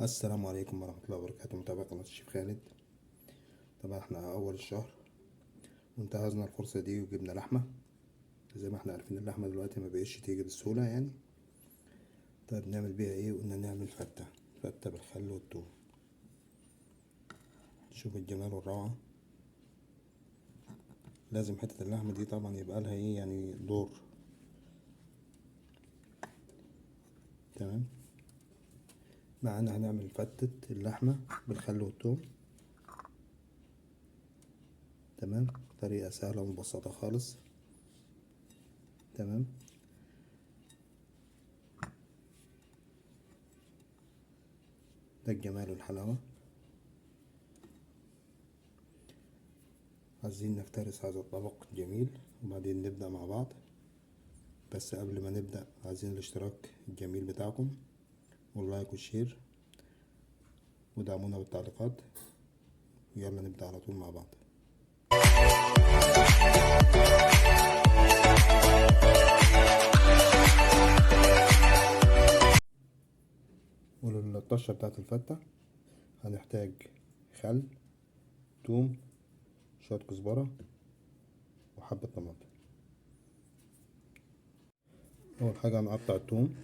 السلام عليكم ورحمة الله وبركاته. متابع قناة الشيف خالد. طبعا احنا اول الشهر وانتهزنا الفرصة دي وجبنا لحمة. زي ما احنا عارفين اللحمة دلوقتي ما بقتش تيجي بسهولة يعني. طيب نعمل بيها ايه؟ قلنا نعمل فتة بالخل والثوم. شوف الجمال والروعة. لازم حتة اللحمة دي طبعا يبقى لها ايه يعني دور. تمام. معانا هنعمل فتة اللحمة بالخل والثوم. تمام. طريقة سهلة ومبسطة خالص. تمام. ده الجمال والحلاوة. عايزين نفترس هذا الطبق جميل وبعدين نبدأ مع بعض. بس قبل ما نبدأ عايزين الاشتراك الجميل بتاعكم واللايك والشير ودعمونا بالتعليقات. يلا نبدأ على طول مع بعض. وللطشة بتاعت الفتة هنحتاج خل، توم، شوية كزبرة وحبة طماطم. أول حاجة هنقطع التوم،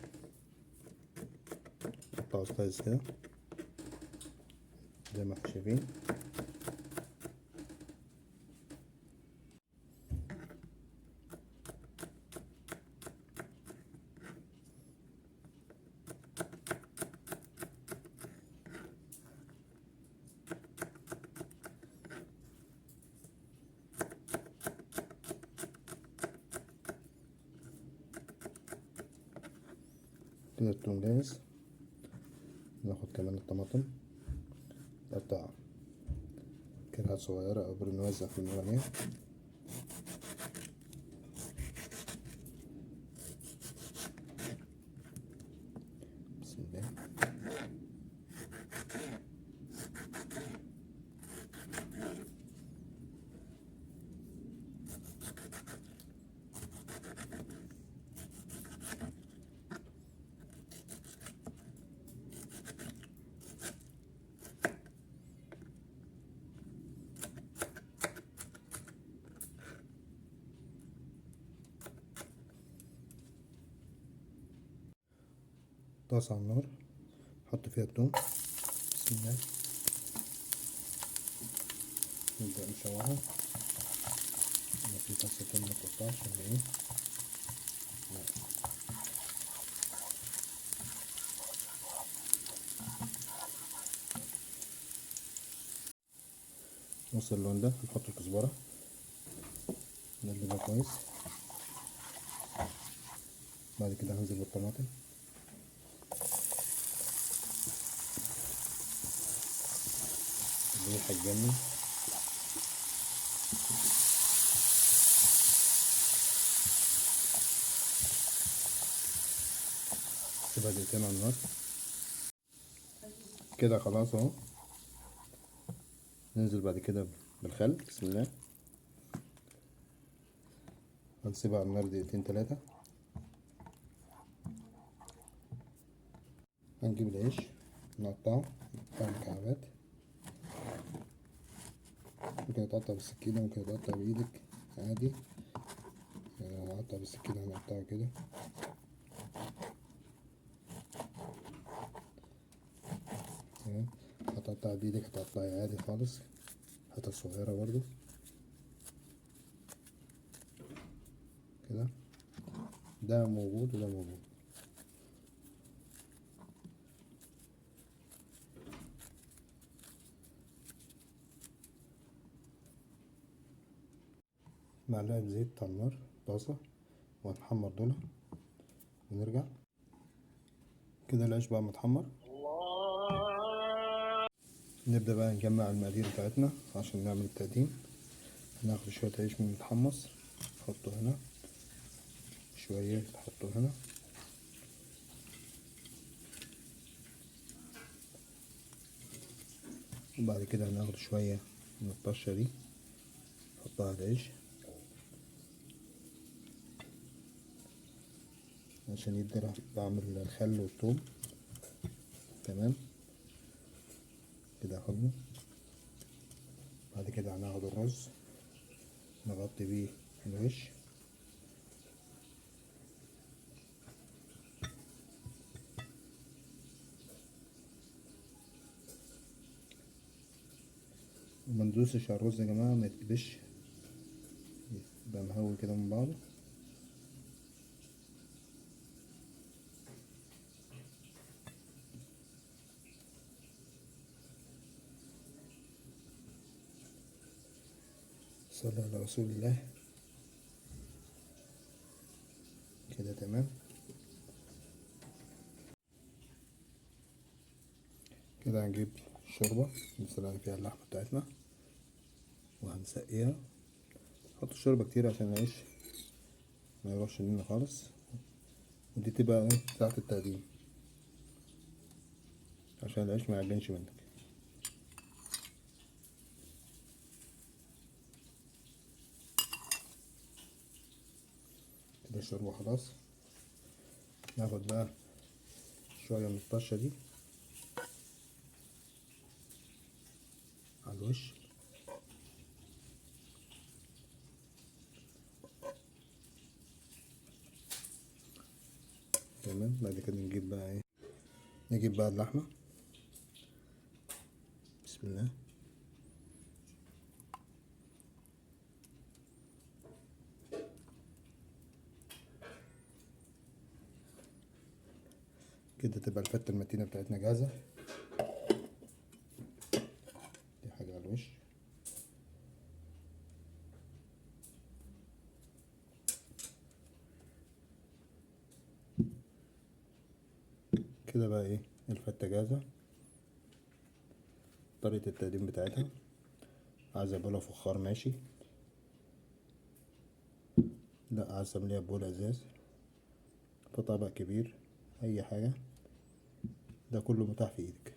نقطعه سلايز كده زي ما احنا شايفين. كده التوم جاهز. ناخد كمان الطماطم نقطع كده صغيرة أو نوزع في النار عليها. بسم الله. طاسة على النار، نحط فيها التوم. بسم الله. نبدأ نشوحها. في طاسة توم متقطعش ولا ايه؟ لا. وصل اللون ده نحط الكزبرة نقلبها كويس. بعد كده هنزل بالطماطم. الريحة تجنن. سيبها دقيقتين على النار كده خلاص اهو. ننزل بعد كده بالخل. بسم الله. هنسيبها على النار دقيقتين 3. هنجيب العيش نقطعه مكعبات. ممكن تقطع بالسكينة، ممكن تقطع بإيدك عادي. هقطع بالسكينة، هنقطعه كده. تمام. هتقطع بإيدك هتقطعي عادي خالص، حتة صغيرة برضو كده. ده موجود وده موجود. معلقة زيت على النار طاسة وهنحمر دول ونرجع. كده العيش بقى متحمر. نبدأ بقى نجمع المقادير بتاعتنا عشان نعمل التقديم. هناخد شوية عيش من متحمص نحطه هنا، شوية نحطه هنا، وبعد كده هناخد شوية من الطشة دي نحطها على العيش عشان يدي طعم الخل والثوم. تمام. كده ياخدنا. بعد كده هناخد الرز نغطي بيه الوش. وما ندوسش على الرز يا جماعة، ما يتقلش، يبقى مهوي كده من بعضه. صلى على رسول الله. كده تمام. كده هنجيب الشوربة نسلق فيها اللحمة بتاعتنا وهنسقيها. نحط الشوربة كتير عشان العيش ما يروحش مننا خالص، ودي تبقى ايه ساعة التقديم عشان العيش ما يعجنش منك. كده الشوربة خلاص. ناخد بقى شوية من الطشة دي على الوش. تمام. بعد كده نجيب بقى ايه، نجيب بقى اللحمة. بسم الله. كده تبقى الفتة المتينة بتاعتنا جاهزة. دي حاجة على الوش. كده بقى ايه الفتة جاهزة. طريقة التقديم بتاعتها، عايز اقبلها فخار ماشي، لا عايز امليها بول ازاز، في طبق كبير، اي حاجة، ده كله متاح في ايدك.